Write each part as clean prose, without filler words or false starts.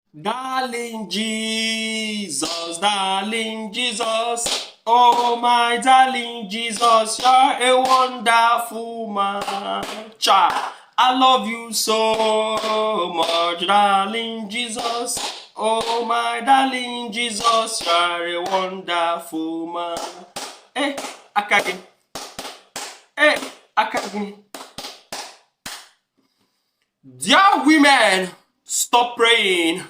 Darling Jesus, darling Jesus, oh my darling Jesus, you're a wonderful man. Child, I love you so much, darling Jesus. Oh my darling Jesus, you're a wonderful man. Hey, Akagi. Hey, Akagi. Dear women, stop praying.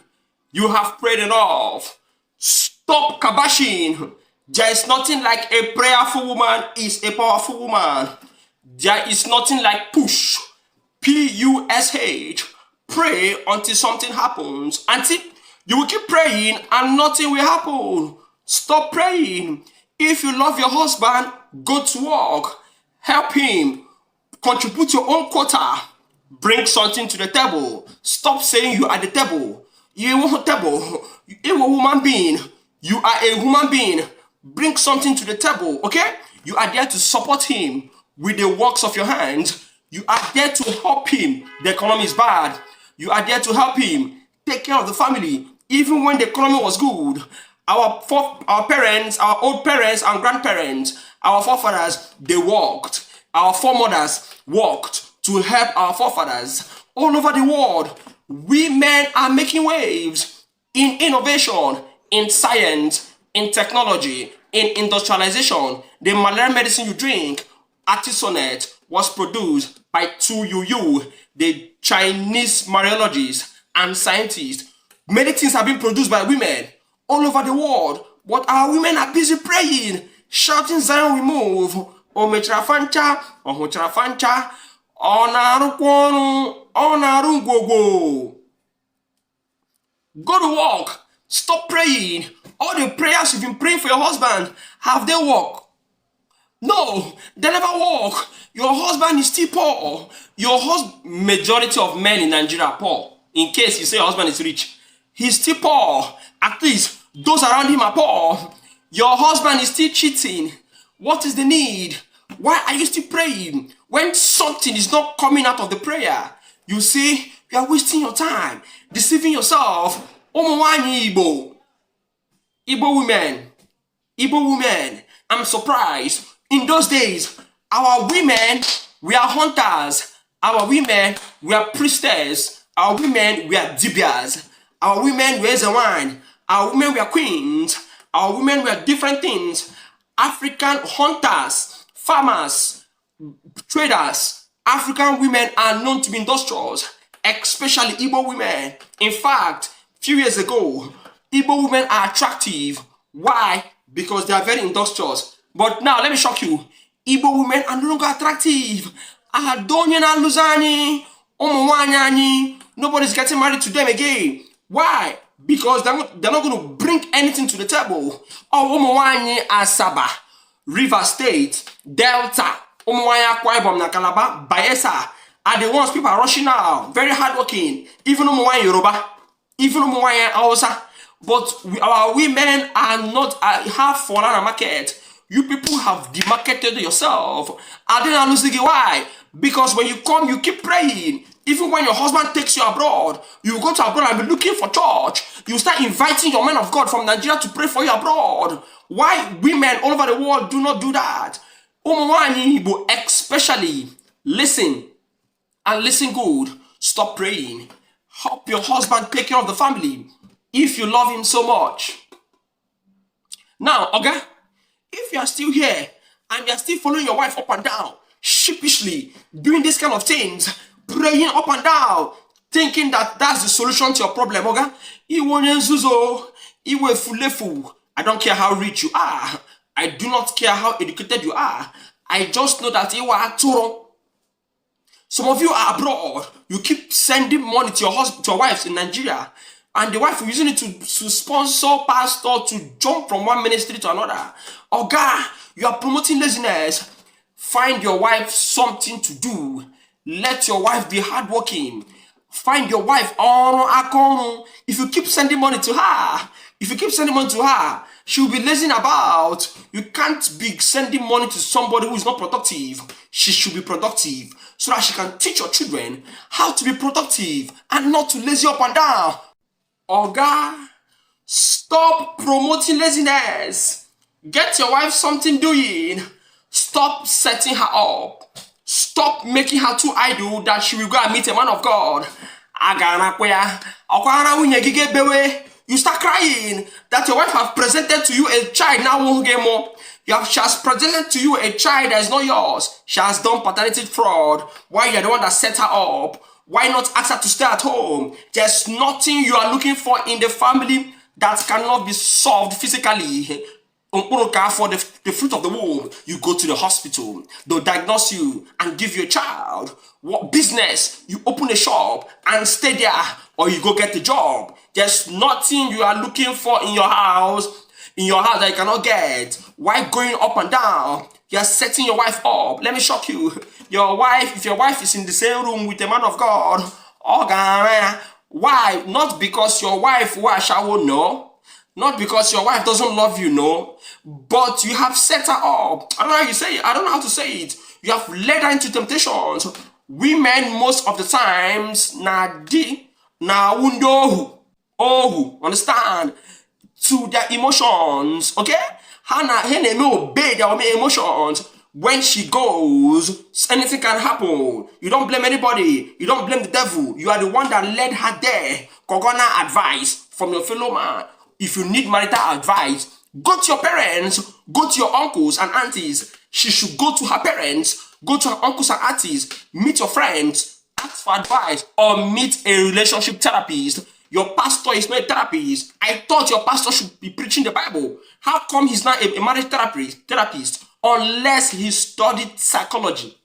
You have prayed enough. Stop kabashing. There is nothing like a prayerful woman is a powerful woman. There is nothing like push. Push. Pray until something happens. Until you will keep praying and nothing will happen. Stop praying. If you love your husband, go to work. Help him. Contribute your own quota. Bring something to the table. Stop saying you are the table. You are a table. You are a human being. You are a human being. Bring something to the table, okay? You are there to support him with the works of your hands. You are there to help him. The economy is bad. You are there to help him take care of the family, even when the economy was good. Our parents, our old parents and grandparents, our forefathers, they worked. Our foremothers worked to help our forefathers all over the world. Women are making waves in innovation, in science, in technology, in industrialization. The malaria medicine you drink, Artisonet, was produced by Tu Yu, the Chinese mariologist and scientist. Many things have been produced by women all over the world, but our women are busy praying, shouting Zion will move. O mechara fancha, o hụchara fancha, ọ na-arụkwa ọrụ, ọ na-arụ ngwogwo. Go to work. Stop praying. All the prayers you've been praying for your husband, have they worked? No, they never work. Your husband is still poor. Majority of men in Nigeria are poor. In case you say your husband is rich, he's still poor. At least those around him are poor. Your husband is still cheating. What is the need? Why are you still praying when something is not coming out of the prayer? You see, you are wasting your time, deceiving yourself. Igbo women, I'm surprised. In those days, our women were hunters. Our women were priestess. Our women were dibias. Our women were wine. Our women were queens. Our women were different things. African hunters, farmers, traders. African women are known to be industrious, especially Igbo women. In fact, few years ago, Igbo women are attractive. Why? Because they are very industrious. But now, let me shock you. Igbo women are no longer attractive. Adonye Luzani, Omowanyani, nobody's getting married to them again. Why? Because they're not going to bring anything to the table. Oh, Omowanye Asaba, River State, Delta, Omowanya Akwa na Calabar, Bayelsa are the ones people are rushing now. Very hardworking. Even Omowanya Yoruba, even Omowanya Hausa. But our women are not have fallen a market. You people have demarketed yourself. I didn't understand why. Because when you come, you keep praying. Even when your husband takes you abroad, you go to abroad and be looking for church. You start inviting your men of God from Nigeria to pray for you abroad. Why women all over the world do not do that? Especially, listen and listen good. Stop praying. Help your husband take care of the family if you love him so much. Now, okay, if you are still here and you are still following your wife up and down, sheepishly doing this kind of things, praying up and down, thinking that that's the solution to your problem, okay? I don't care how rich you are. I do not care how educated you are. I just know that you are too. Some of you are abroad. You keep sending money to your husband, to your wives in Nigeria, and the wife is using it to sponsor pastor to jump from one ministry to another. Oh God, you are promoting laziness. Find your wife something to do. Let your wife be hardworking. Find your wife. If you keep sending money to her, she'll be lazing about. You can't be sending money to somebody who is not productive. She should be productive so that she can teach your children how to be productive and not to lazy up and down. Oga, stop promoting laziness. Get your wife something doing. Stop setting her up. Stop making her too idle that she will go and meet a man of God. You start crying that your wife has presented to you a child now won't get more. She has presented to you a child that is not yours. She has done paternity fraud. Why you're the one that set her up? Why not ask her to stay at home? There's nothing you are looking for in the family that cannot be solved physically. For the fruit of the womb, you go to the hospital. They'll diagnose you and give you a child. What business? You open a shop and stay there, or you go get a job. There's nothing you are looking for in your house that you cannot get. Why going up and down? You're setting your wife up. Let me shock you. If your wife is in the same room with a man of God, why? Not because your wife will know. Not because your wife doesn't love you, no. But you have set her up. I don't know how you say it. I don't know how to say it. You have led her into temptations. Women, most of the times, understand? To their emotions, okay? Hannah obey their emotions. When she goes, anything can happen. You don't blame anybody. You don't blame the devil. You are the one that led her there. Kogona advice from your fellow man. If you need marital advice, go to your parents, go to your uncles and aunties. She should go to her parents, go to her uncles and aunties, meet your friends, ask for advice, or meet a relationship therapist. Your pastor is not a therapist. I thought your pastor should be preaching the Bible. How come he's not a marriage therapist unless he studied psychology?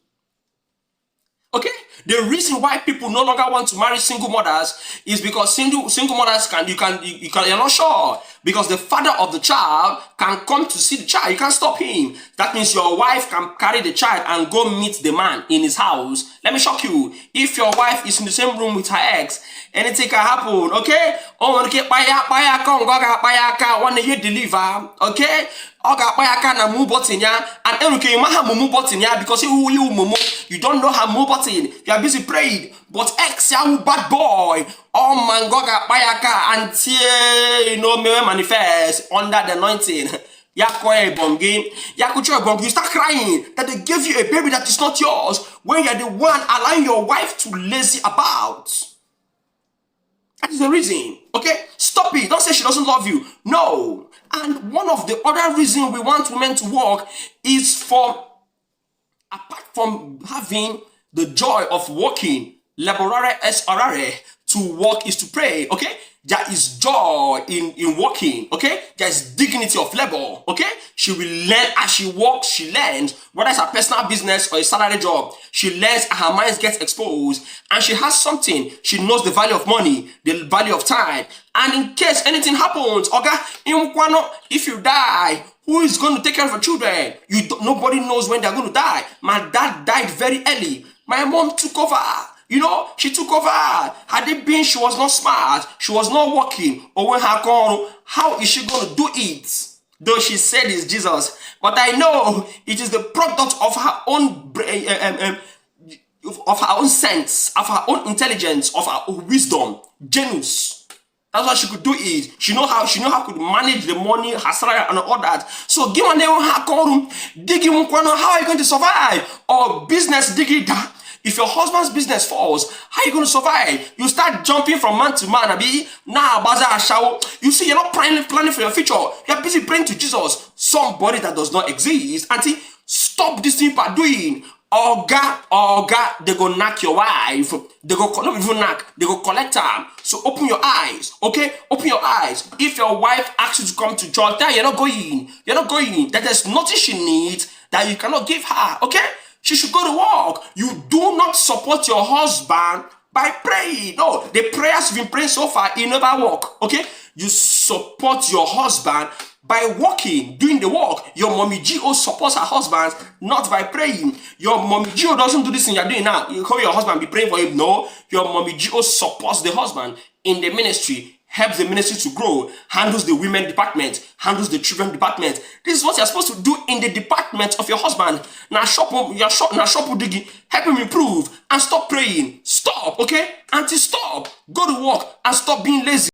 Okay? The reason why people no longer want to marry single mothers is because single mothers you're not sure. Because the father of the child can come to see the child. You can't stop him. That means your wife can carry the child and go meet the man in his house. Let me shock you. If your wife is in the same room with her ex, anything can happen, okay? Oh, okay, when you deliver, okay? And because you don't know her move button. You are busy praying. But ex bad boy. Oh my God, until me manifest under the anointing. You start crying that they gave you a baby that is not yours when you're the one allowing your wife to lazy about. That is the reason. Okay? Stop it. Don't say she doesn't love you. No. And one of the other reasons we want women to work is apart from having the joy of working, laborare es orare, to work is to pray, okay? There is joy in working, okay? There is dignity of labor, okay? She will learn as she works, she learns, whether it's a personal business or a salary job, she learns and her mind gets exposed, and she has something. She knows the value of money, the value of time, and in case anything happens, okay, if you die, who is going to take care of your children? Nobody knows when they're going to die. My dad died very early. My mom took over. She took over. Had it been she was not smart, she was not working, or when her gone, how is she going to do it? Though she said it's Jesus. But I know it is the product of her own brain, of her own sense, of her own intelligence, of her own wisdom, genius. That's why she could do it. She know how could manage the money, her salary, and all that. So give her digging how are you going to survive? Or business digging that. If your husband's business falls, how are you going to survive? You start jumping from man to man. You see, you're not planning for your future. You're busy praying to Jesus, somebody that does not exist. Auntie, stop this thing by doing. Oga, they go knock your wife. They go not even knock. They go collect her. So open your eyes, okay? Open your eyes. If your wife asks you to come to church, you're not going. You're not going. That there's nothing she needs that you cannot give her, okay? She should go to work. You do not support your husband by praying. No, the prayers you've been praying so far, it never work. Okay? You support your husband by working, doing the work. Your mommy G.O. supports her husband, not by praying. Your mommy G.O. doesn't do this thing you're doing now. You call your husband, be praying for him. No, your mommy G.O. supports the husband in the ministry, helps the ministry to grow, handles the women department, handles the children department. This is what you're supposed to do in the department of your husband. Now shop digging, help him improve, and stop praying. Stop, okay? Auntie, stop. Go to work and stop being lazy.